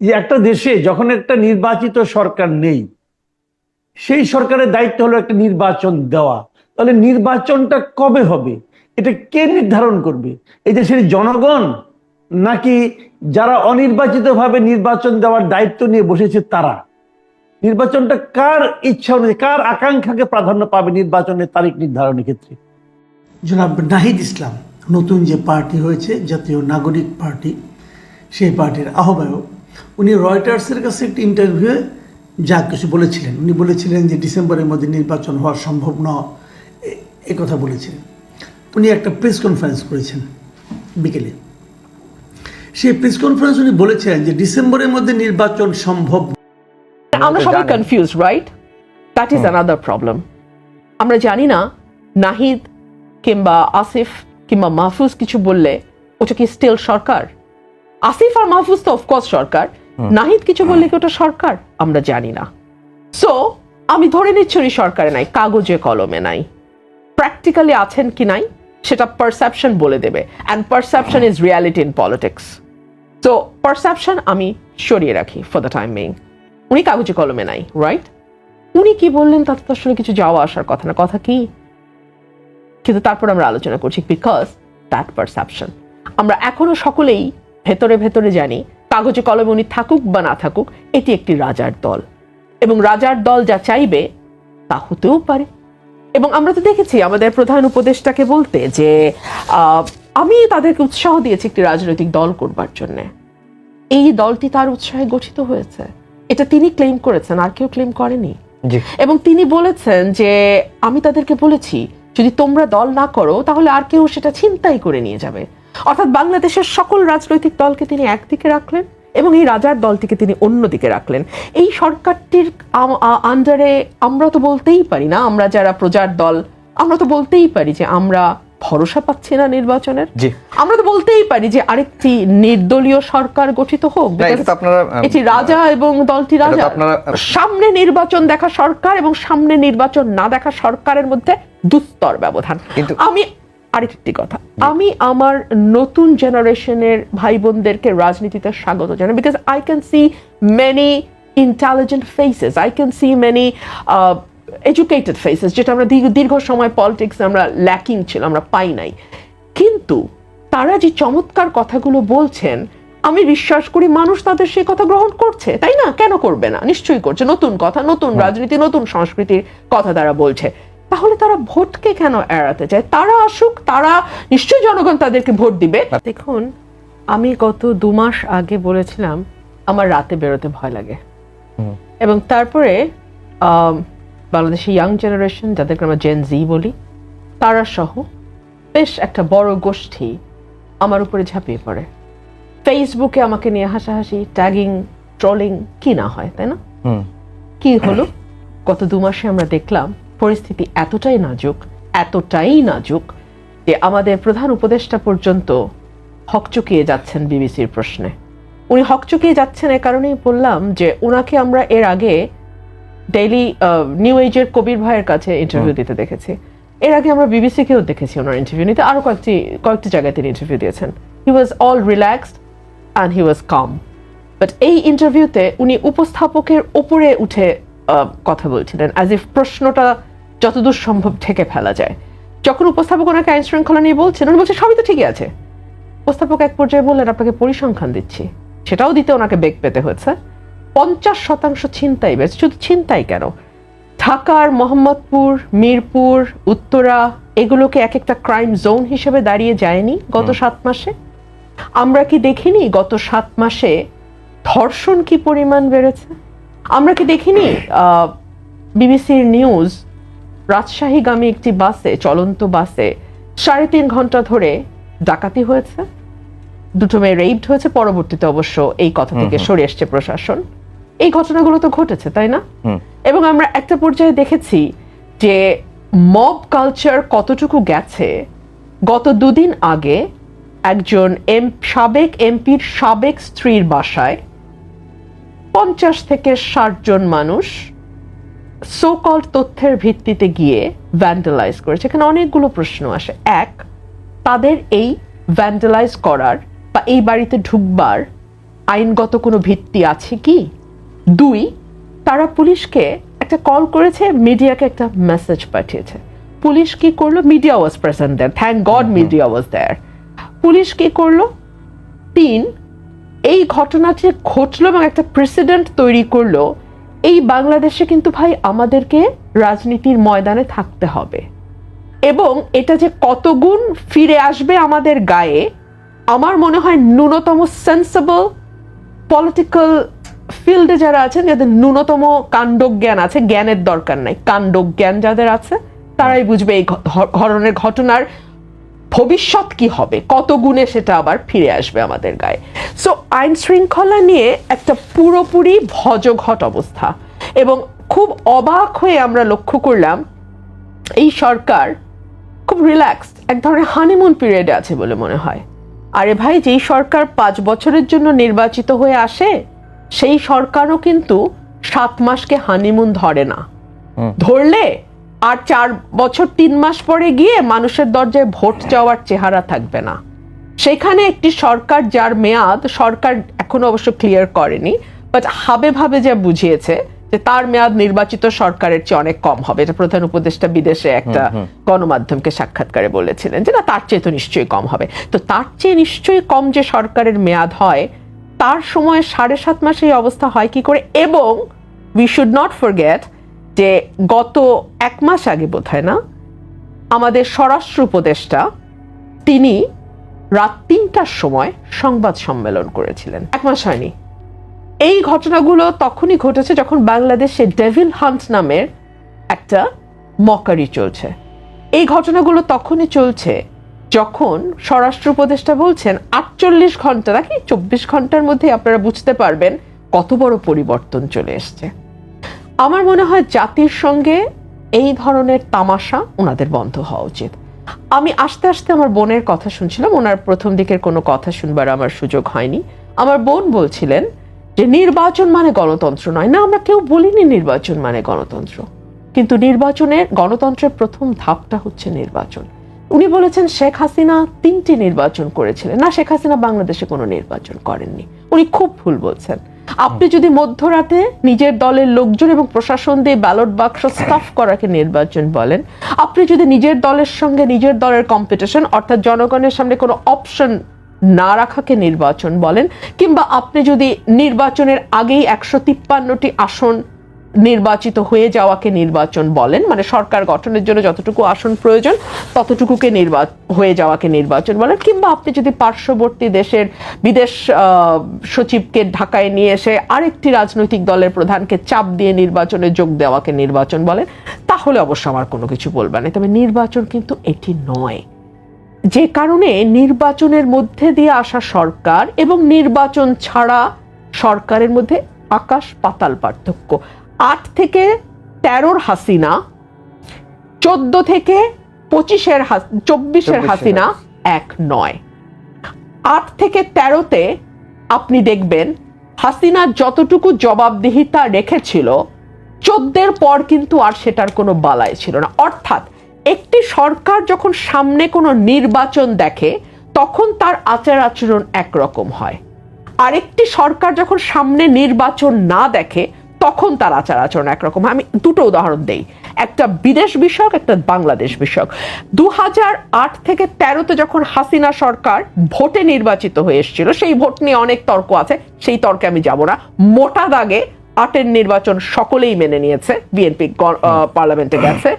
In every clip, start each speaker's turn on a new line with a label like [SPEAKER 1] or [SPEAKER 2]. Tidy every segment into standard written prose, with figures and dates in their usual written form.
[SPEAKER 1] যে একটা দেশে যখন একটা নির্বাচিত সরকার নেই, সেই সরকারের দায়িত্ব হলো একটা নির্বাচন দেওয়া। তাহলে নির্বাচনটা কবে হবে এটা কে নির্ধারণ করবে? এই দেশের জনগণ, নাকি যারা অনির্বাচিতভাবে নির্বাচন দেওয়ার দায়িত্ব নিয়ে বসেছে তারা? নির্বাচনটা কার ইচ্ছা অনুযায়ী, কার আকাঙ্ক্ষাকে প্রাধান্য পাবে নির্বাচনের তারিখ নির্ধারণের ক্ষেত্রে?
[SPEAKER 2] জনাব নাহিদ ইসলাম, নতুন যে পার্টি হয়েছে জাতীয় নাগরিক পার্টি, সেই পার্টির আহ্বায়ক, উনি রয়টার্সের কাছে একটি ইন্টারভিউয়ে যা কিছু বলেছিলেন, উনি বলেছিলেন যে ডিসেম্বরের মধ্যে নির্বাচন হওয়া সম্ভব নয়, এ কথা বলেছিলেন। উনি একটা প্রেস কনফারেন্স করেছেন বিকেলে। সেই প্রেস কনফারেন্স উনি বলেছিলেন যে ডিসেম্বরের মধ্যে নির্বাচন সম্ভব।
[SPEAKER 3] আমরা সবাই confuse, right? That is another problem. আমরা জানি না নাহিদ কিংবা আসিফ কিংবা মাহফুজ কিছু বললে ওটা কি স্টিল সরকার? আসিফ আর মাহফুজ তো অফকোর্স সরকার, নাহিদ কিছু বললে কি ওটা সরকার? আমরা জানি না। সো আমি ধরে নিচ্ছি উনি সরকারে নাই, কাগজে কলমে নাই। প্র্যাকটিক্যালি আছেন কি নাই সেটা পারসেপশন বলে দেবে, and perception is reality in politics. So perception আমি সরিয়ে রাখি ফর দ্য টাইম বিং। উনি কাগজে কলমে নাই, রাইট? উনি কি বললেন তাতে তো আসলে কিছু যাওয়া আসার কথা না। কথা কি? কিন্তু তারপর আমরা আলোচনা করছি বিকজ দ্যাট পারসেপশন। আমরা এখনো সকলেই ভেতরে ভেতরে জানি কাগজে কলমে উনি থাকুক বা না থাকুক, এটি একটি রাজার দল, এবং রাজার দল যা চাইবে তা হতেও পারে। এবং আমরা তো দেখেছি আমাদের প্রধান উপদেষ্টাকে বলতে যে আমি তাদেরকে উৎসাহ দিয়েছি একটি রাজনৈতিক দল করবার জন্য। এই দলটি তার উৎসাহে গঠিত হয়েছে, এটা তিনি ক্লেম করেছেন, আর কেউ ক্লেম করেনি। এবং তিনি বলেছেন যে আমি তাদেরকে বলেছি যদি তোমরা দল না করো তাহলে আর কেউ সেটা ছিনতাই করে নিয়ে যাবে। অর্থাৎ বাংলাদেশের সকল রাজনৈতিক দলকে তিনি একদিকে রাখলেন এবং এই রাজার দলটিকে তিনি অন্যদিকে রাখলেন। এই সরকারটির আন্ডারে আমরা তো বলতেই পারি না, আমরা যারা প্রজার দল, আমরা তো বলতেই পারি যে আমরা ভরসা পাচ্ছি না নির্বাচনের। আমরা তো বলতেই পারি যে আরেকটি নির্দলীয় সরকার গঠিত হোক। এটি রাজা এবং দলটি রাজা। সামনে নির্বাচন দেখা সরকার এবং সামনে নির্বাচন না দেখা সরকারের মধ্যে দুস্তর ব্যবধান। আমি আরেকটি কথা, আমি আমার নতুন জেনারেশনের ভাই বোনদেরকে রাজনীতিতে স্বাগত জানাই, because I can see many intelligent faces, I can see many educated faces, যেটা আমরা দীর্ঘ সময় পলিটিক্স আমরা ল্যাকিং ছিল, আমরা পাই নাই। কিন্তু তারা যে চমৎকার কথাগুলো বলছেন আমি বিশ্বাস করি মানুষ তাদের সেই কথা গ্রহণ করছে, তাই না? কেন করবে না? নিশ্চয়ই করছে। নতুন কথা, নতুন রাজনীতি, নতুন সংস্কৃতির কথা তারা বলছে। তাহলে তারা ভোটকে কেন এড়াতে চায়? তারা আসুক, তারা নিশ্চয়ই জনগণ তাদেরকে ভোট দিবে। দেখুন, আমি গত 2 মাস আগে বলেছিলাম আমার রাতে বেরোতে ভয় লাগে, এবং তারপরে বাংলাদেশি ইয়াং জেনারেশন, যাদেরকে আমরা জেন জি বলি, তারা সহ বেশ একটা বড় গোষ্ঠী আমার উপরে ঝাঁপিয়ে পড়ে। ফেসবুকে আমাকে নিয়ে হাসাহাসি, ট্যাগিং, ট্রলিং, কি না হয়, তাই না? কি হলো? গত 2 মাসে আমরা দেখলাম পরিস্থিতি এতটাই নাজুক যে আমাদের প্রধান উপদেষ্টা পর্যন্ত হকচকিয়ে যাচ্ছেন বিবিসির প্রশ্নে। উনি হকচকিয়ে যাচ্ছেন এ কারণেই বললাম যে ওনাকে আমরা এর আগে ডেইলি নিউ এজের কবির ভাইয়ের কাছে ইন্টারভিউ দিতে দেখেছি, এর আগে আমরা বিবিসিকেও দেখেছি ওনার ইন্টারভিউ নিতে, আরো কয়েকটি জায়গায় তিনি ইন্টারভিউ দিয়েছেন। He was all relaxed and he was calm. But এই ইন্টারভিউতে উনি উপস্থাপকের ওপরে উঠে কথা বলছিলেন, অ্যাজ ইফ প্রশ্নটা যতদূর সম্ভব ঠেকে ফেলা যায়। যখন উপস্থাপক ওনাকে আইন শৃঙ্খলা নিয়ে বলছেন, উনি বলছে সবই তো ঠিকই আছে। উপস্থাপক এক পর্যায়ে বললেন আপনাকে পরিসংখ্যান দিচ্ছি, সেটাও দিতে ওনাকে বেগ পেতে হয়েছে। 50% ছিনতাই বেড়েছে। শুধু ছিনতাই কেন, ঢাকার মোহাম্মদপুর, মিরপুর, উত্তরা, এগুলোকে এক একটা ক্রাইম জোন হিসেবে দাঁড়িয়ে যায়নি গত 7 মাসে? আমরা কি দেখিনি গত 7 মাসে ধর্ষণ কি পরিমাণ বেড়েছে? আমরা কি দেখিনি বিবিসির নিউজ রাজশাহীগামী একটি বাসে, চলন্ত বাসে 3.5 ঘন্টা ধরে ডাকাতি হয়েছে, 2 মেয়ে রেইপড হয়েছে, পরবর্তীতে অবশ্য এই কথা থেকে সরে এসছে প্রশাসন। এই ঘটনাগুলো তো ঘটেছে, তাই না? এবং আমরা একটা পর্যায়ে দেখেছি যে মব কালচার কতটুকু গেছে। গত 2 দিন আগে একজন সাবেক এমপির সাবেক স্ত্রীর বাসায় 50 থেকে 60 জন মানুষ সো কল্ড তথ্যের ভিত্তিতে গিয়ে ভ্যান্ডালাইজ করেছে। এখানে অনেকগুলো প্রশ্ন আসে। এক, তাদের এই ভ্যান্ডালাইজ করার বা এই বাড়িতে ঢুকবার আইনগত কোনো ভিত্তি আছে কি? 2, তারা পুলিশকে একটা কল করেছে, মিডিয়াকে একটা মেসেজ পাঠিয়েছে। পুলিশ কি করলো? Media was present there, thank God media was there. Police কি করলো? 3, এই ঘটনাটি ঘটলো এবং একটা প্রেসিডেন্ট তৈরি করলো। এই বাংলাদেশে কিন্তু ভাই আমাদেরকে রাজনীতির ময়দানে থাকতে হবে, এবং এটা যে কত গুণ ফিরে আসবে আমাদের গায়ে, আমার মনে হয় ন্যূনতম সেন্সেবল পলিটিক্যাল ফিল্ডে যারা আছেন, যাদের ন্যূনতম কাণ্ডজ্ঞান আছে, জ্ঞানের দরকার নাই, কাণ্ডজ্ঞান যাদের আছে, তারাই বুঝবে এই ধরনের ঘটনার ভবিষ্যৎ কি হবে, কত গুণে সেটা আবার ফিরে আসবে আমাদের গায়ে। সো আইন শৃঙ্খলা নিয়ে একটা পুরোপুরি ভজঘট অবস্থা, এবং খুব অবাক হয়ে আমরা লক্ষ্য করলাম এই সরকার খুব রিল্যাক্সড, এক ধরনের হানিমুন পিরিয়ডে আছে বলে মনে হয়। আরে ভাই, যেই সরকার 5 বছরের জন্য নির্বাচিত হয়ে আসে, সেই সরকারও কিন্তু 7 মাসকে হানিমুন ধরে না। ধরলে আর 4 বছর 3 মাস পরে গিয়ে মানুষের দরজায় ভোট চাওয়ার চেহারা থাকবে না। সেখানে একটি সরকার যার মেয়াদ সরকার এখনো অবশ্য ক্লিয়ার করেনি, বাট হাবে ভাবে যা বুঝিয়েছে যে তার মেয়াদ নির্বাচিত সরকারের চেয়ে অনেক কম হবে। এটা প্রধান উপদেষ্টা বিদেশে একটা গণমাধ্যমকে সাক্ষাৎকারে বলেছিলেন যে না, তার চেয়ে তো নিশ্চয়ই কম হবে। তো তার চেয়ে নিশ্চয়ই কম যে সরকারের মেয়াদ হয়, তার সময় 7.5 মাসে এই অবস্থা হয় কি করে? এবং উই শুড নট ফরগেট যে গত 1 মাস আগে বোধহয় না, আমাদের স্বরাষ্ট্র উপদেষ্টা তিনি রাত 3টার সময় সংবাদ সম্মেলন করেছিলেন। 1 মাস হয়নি। এই ঘটনাগুলো তখনই ঘটেছে যখন বাংলাদেশে ডেভিল হান্ট নামের একটা মকারি চলছে। এই ঘটনাগুলো তখনই চলছে যখন স্বরাষ্ট্র উপদেষ্টা বলছেন 48 ঘন্টা নাকি 24 ঘন্টার মধ্যে আপনারা বুঝতে পারবেন কত বড় পরিবর্তন চলে এসছে। আমার মনে হয় জাতির সঙ্গে এই ধরনের তামাশা ওনাদের বন্ধ হওয়া উচিত। আমি আস্তে আস্তে আমার বোনের কথা শুনছিলাম, ওনার প্রথম দিকের কোনো কথা শুনবার আমার সুযোগ হয়নি। আমার বোন বলছিলেন যে নির্বাচন মানে গণতন্ত্র নয়। না, আমরা কেউ বলিনি নির্বাচন মানে গণতন্ত্র, কিন্তু গণতন্ত্রের প্রথম ধাপটা হচ্ছে নির্বাচন। উনি বলেছেন শেখ হাসিনা 3টি নির্বাচন করেছিলেন। না, শেখ হাসিনা বাংলাদেশে কোনো নির্বাচন করেননি। উনি খুব ভুল বলছেন। আপনি যদি মধ্যরাতে নিজের দলের লোকজন এবং প্রশাসন দিয়ে ব্যালট বাক্স স্টাফ করাকে নির্বাচন বলেন, আপনি যদি নিজের দলের সঙ্গে নিজের দলের কম্পিটিশন অর্থাৎ জনগণের সামনে কোনো অপশন না রাখাকে নির্বাচন বলেন, কিংবা আপনি যদি নির্বাচনের আগেই 153টি আসন নির্বাচিত হয়ে যাওয়াকে নির্বাচন বলেন, মানে সরকার গঠনের জন্য যতটুকু আসন প্রয়োজন ততটুকুকে হয়ে যাওয়াকে নির্বাচন বলেন, কিংবা আপনি যদি পার্শ্ববর্তী দেশের বিদেশ সচিবকে ঢাকায় নিয়ে এসে আরেকটি রাজনৈতিক দলের প্রধানকে চাপ দিয়ে নির্বাচনে যোগ দেওয়াকে নির্বাচন বলেন, তাহলে অবশ্য আমার কোনো কিছু বলবার নেই। তবে নির্বাচন কিন্তু এটি নয়। যে কারণে নির্বাচনের মধ্যে দিয়ে আসা সরকার এবং নির্বাচন ছাড়া সরকারের মধ্যে আকাশ পাতাল পার্থক্য। 8 থেকে 13 হাসিনা, 14 থেকে 24 হাসিনা এক নয়। 8 থেকে 13তে আপনি দেখবেন হাসিনা যতটুকু জবাবদিহিতা রেখেছিল, 14 পর কিন্তু আর সেটার কোনো বালাই ছিল না। অর্থাৎ একটি সরকার যখন সামনে কোনো নির্বাচন দেখে তখন তার আচার আচরণ একরকম হয়, আরেকটি সরকার যখন সামনে নির্বাচন না দেখে তখন তার আচার আচরণ একরকম। আমি 2টো উদাহরণ দেই, একটা বিদেশ বিষয়ক, একটা বাংলাদেশ বিষয়ক। 2008 থেকে 13তে যখন হাসিনা সরকার ভোটে নির্বাচিত হয়ে এসেছিল, সেই ভোট নিয়ে অনেক তর্ক আছে, সেই তর্কে আমি যাব না। মোটা দাগে 8-এর নির্বাচন সকলেই মেনে নিয়েছে, বিএনপি পার্লামেন্টে গেছে।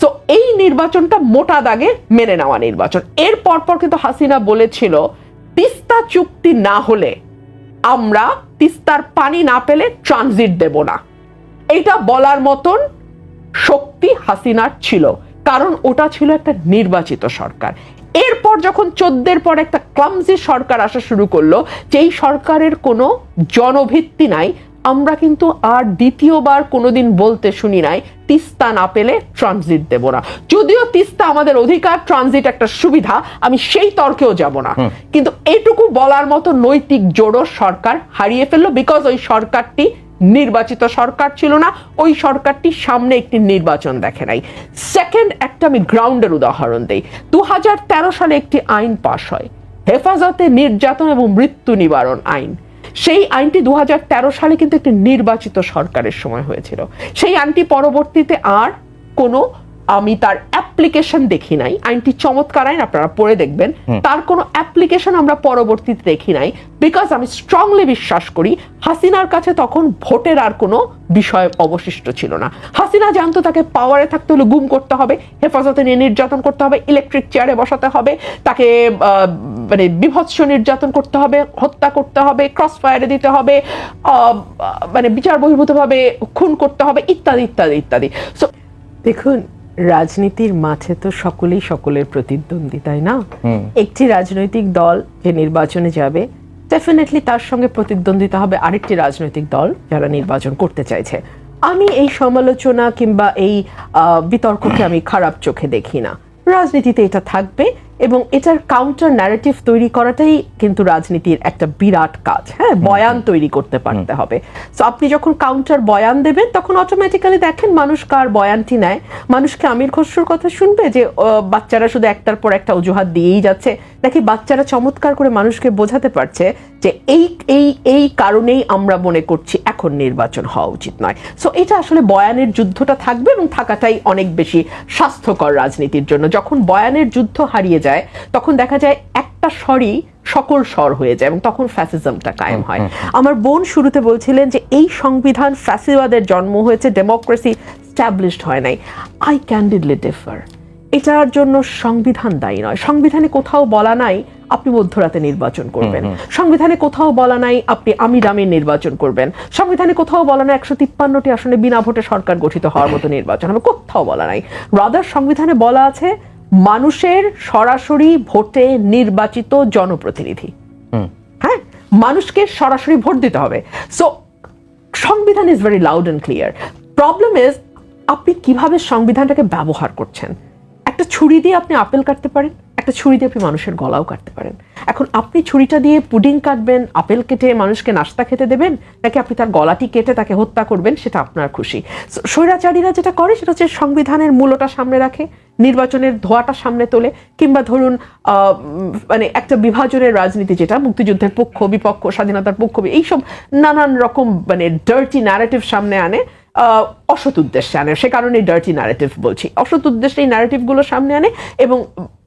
[SPEAKER 3] সো এই নির্বাচনটা মোটা দাগে মেনে নেওয়া নির্বাচন। এর পরপর কিন্তু হাসিনা বলেছিল তিস্তা চুক্তি না হলে আমরা তিস্তার পানি না পেলে ট্রানজিট দেব না। এটা বলার মতন শক্তি হাসিনার ছিল, কারণ ওটা ছিল একটা নির্বাচিত সরকার। এরপর যখন 14-এর পর একটা ক্লামজি সরকার আসা শুরু করলো, যেই সরকারের কোনো জনভিত্তি নাই, আমরা কিন্তু আর দ্বিতীয়বার কোনোদিন বলতে শুনি নাই তিস্তা না পেলে ট্রানজিট দেব না। যদিও তিস্তা আমাদের অধিকার, ট্রানজিট একটা সুবিধা, আমি সেই তর্কেও যাব না, কিন্তু এইটুকু বলার মতো নৈতিক জোড়ো সরকার হারিয়ে ফেললো, বিকজ ওই সরকারটি নির্বাচিত সরকার ছিল না, ওই সরকারটি সামনে একটি নির্বাচন দেখে নাই। সেকেন্ড, একটা আমি গ্রাউন্ডের উদাহরণ দেই। 2013 সালে একটি আইন পাশ হয়, হেফাজতে নির্যাতন এবং মৃত্যু নিবারণ আইন। সেই আইনটি 2013 সালে কিন্তু একটি নির্বাচিত সরকারের সময় হয়েছিল। সেই আইনটি পরবর্তীতে আর কোনো, আমি তার অ্যাপ্লিকেশন দেখি নাই। আইনটি চমৎকার আইন, আপনারা পড়ে দেখবেন, তার কোনো অ্যাপ্লিকেশন আমরা পরবর্তীতে দেখি নাই, বিকজ আমি স্ট্রংলি বিশ্বাস করি হাসিনার কাছে তখন ভোটের আর কোনো বিষয় অবশিষ্ট ছিল না। হাসিনা জানতো তাকে পাওয়ারে থাকতে হলে গুম করতে হবে, হেফাজতে নিয়ে নির্যাতন করতে হবে, ইলেকট্রিক চেয়ারে বসাতে হবে, তাকে মানে বিভৎস নির্যাতন করতে হবে, হত্যা করতে হবে, ক্রস ফায়ারে দিতে হবে, মানে বিচার বহির্ভূতভাবে খুন করতে হবে, ইত্যাদি ইত্যাদি ইত্যাদি। সো দেখুন, রাজনীতির মাঠে তো সকলেই সকলের প্রতিদ্বন্দ্বী, তাই না? একটি রাজনৈতিক দল যে নির্বাচনে যাবে, ডেফিনেটলি তার সঙ্গে প্রতিদ্বন্দ্বিতা হবে আরেকটি রাজনৈতিক দল যারা নির্বাচন করতে চাইছে। আমি এই সমালোচনা কিংবা এই বিতর্ককে আমি খারাপ চোখে দেখি না। রাজনীতিতে এটা থাকবে এবং এটার কাউন্টার ন্যারেটিভ তৈরি করাটাই কিন্তু রাজনীতির একটা বিরাট কাজ। হ্যাঁ, বয়ান তৈরি করতে পারতে হবে। সো আপনি যখন কাউন্টার বয়ান দেবেন তখন অটোমেটিক্যালি দেখেন মানুষ কার বয়ানটি নেয়। মানুষকে আমির খসরুর কথা শুনবে যে বাচ্চারা শুধু একটার পর একটা অজুহাত দিয়েই যাচ্ছে, নাকি বাচ্চারা চমৎকার করে মানুষকে বোঝাতে পারছে যে এই এই এই কারণেই আমরা মনে করছি এখন নির্বাচন হওয়া উচিত নয়। সো এটা আসলে বয়ানের যুদ্ধটা থাকবে এবং থাকাটাই অনেক বেশি স্বাস্থ্যকর রাজনীতির জন্য। যখন বয়ানের যুদ্ধ হারিয়ে যায় তখন দেখা যায় একটা স্বরই সকল স্বর হয়ে যায় এবং তখন ফ্যাসিজমটা কায়েম হয়। আমার বোন শুরুতে বলছিলেন যে এই সংবিধান ফ্যাসিবাদের জন্ম হয়েছে, ডেমোক্রেসি স্ট্যাবলিশড হয় নাই। I candidly differ. এটার জন্য সংবিধান দায়ী নয়। সংবিধানে কোথাও বলা নাই আপনি মধ্যরাতে নির্বাচন করবেন, সংবিধানে কোথাও বলা নাই আপনি আমির আমির নির্বাচন করবেন, সংবিধানে কোথাও বলা নাই 153টি আসনে বিনা ভোটে সরকার গঠিত হওয়ার মতো নির্বাচন হবে, কোথাও বলা নাই। রাদার সংবিধানে বলা আছে মানুষের সরাসরি ভোটে নির্বাচিত জনপ্রতিনিধি। হ্যাঁ, মানুষকে সরাসরি ভোট দিতে হবে। সো সংবিধান is very loud and clear. Problem is আপনি কিভাবে সংবিধানটাকে ব্যবহার করছেন। একটা ছুরি দিয়ে আপনি আপেল কাটতে পারেন, একটা ছুরি দিয়ে আপনি মানুষের গলাও কাটতে পারেন। এখন আপনি ছুরিটা দিয়ে পুডিং কাটবেন, আপেল কেটে মানুষকে নাস্তা খেতে দেবেন, নাকি আপনি তার গলাটি কেটে তাকে হত্যা করবেন, সেটা আপনার খুশি। স্বৈরাচারীরা যেটা করে সেটা হচ্ছে সংবিধানের মূলটা সামনে রাখে, নির্বাচনের ধোঁয়াটা সামনে তোলে, কিংবা ধরুন মানে একটা বিভাজনের রাজনীতি, যেটা মুক্তিযুদ্ধের পক্ষ বিপক্ষ, স্বাধীনতার পক্ষ, এইসব নানান রকম মানে ডার্টি ন্যারেটিভ সামনে আনে, অসৎ উদ্দেশ্যে আনে। সে কারণে ডার্টি ন্যারেটিভ বলছি, অসৎ উদ্দেশ্যে এই ন্যারেটিভগুলো সামনে আনে এবং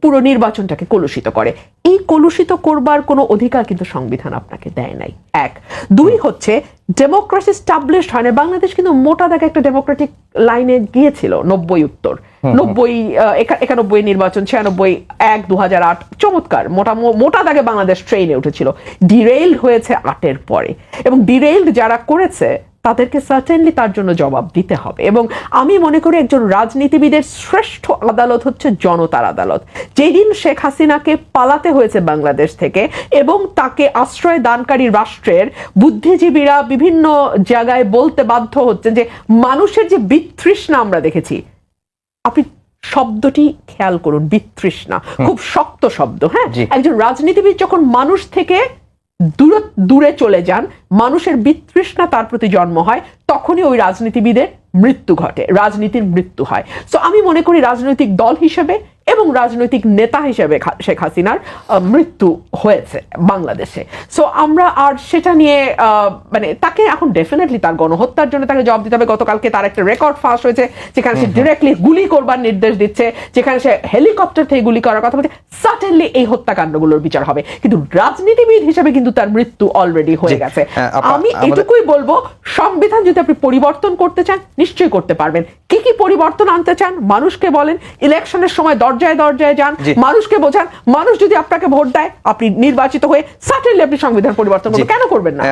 [SPEAKER 3] পুরো নির্বাচনটাকে কলুষিত করে। এই কলুষিত করবার কোনো অধিকার কিন্তু সংবিধান আপনাকে দেয় নাই, এক। দুই হচ্ছে ডেমোক্রেসি স্টাবলিশড হয় না। বাংলাদেশ কিন্তু মোটা দাগে একটা ডেমোক্রেটিক লাইনে গিয়েছিল 90 উত্তর, 90 91 নির্বাচন, 96 1 2008 চমৎকার মোটা দাগে বাংলাদেশ ট্রেনে উঠেছিল। ডিরেইলড হয়েছে 8-এর পরে, এবং ডিরেইলড যারা করেছে তাদেরকে সার্টেনলি তার জন্য জবাব দিতে হবে। এবং আমি মনে করি একজন রাজনীতিবিদের শ্রেষ্ঠ আদালত হচ্ছে জনতার আদালত। যেদিন শেখ হাসিনাকে পালাতে হয়েছে বাংলাদেশ থেকে এবং তাকে আশ্রয় দানকারী রাষ্ট্রের বুদ্ধিজীবীরা বিভিন্ন জায়গায় বলতে বাধ্য হচ্ছে যে মানুষের যে বিতৃষ্ণা আমরা দেখেছি, আপনি শব্দটি খেয়াল করুন, বিতৃষ্ণা খুব শক্ত শব্দ। হ্যাঁ, একজন রাজনীতিবিদ যখন মানুষ থেকে দূরে চলে যান, মানুষের বিতৃষ্ণা তার প্রতি জন্ম হয়, তখনই ওই রাজনীতিবিদের মৃত্যু ঘটে, রাজনীতির মৃত্যু হয়। সো আমি মনে করি রাজনৈতিক দল হিসেবে এবং রাজনৈতিক নেতা হিসেবে শেখ হাসিনার মৃত্যু হয়েছে বাংলাদেশে। সো আমরা আর সেটা নিয়ে মানে তাকে এখন ডেফিনেটলি তার গণহত্যার জন্য তাকে জবাব দিতে হবে। গতকালকে তার একটা রেকর্ড ফাঁস হয়েছে যেখানে সে ডিরেক্টলি গুলি করবার নির্দেশ দিচ্ছে, যেখানে সে হেলিকপ্টার থেকে গুলি করার কথা বলছে। সার্টেনলি এই হত্যাকাণ্ডগুলোর বিচার হবে, কিন্তু রাজনীতিবিদ হিসেবে কিন্তু তার মৃত্যু অলরেডি হয়ে গেছে। আমি এটুকুই বলবো, সংবিধান যদি আপনি পরিবর্তন করতে চান নিশ্চয়ই করতে পারবেন। কি কি পরিবর্তন আনতে চান মানুষকে বলেন, ইলেকশনের সময় দরজায় দরজায় যান, মানুষকে বোঝান। মানুষ যদি আপনাকে ভোট দেয়, আপনি নির্বাচিত হয়ে সার্টেনলি আপনি সংবিধান পরিবর্তন করবেন, কেন করবেন না?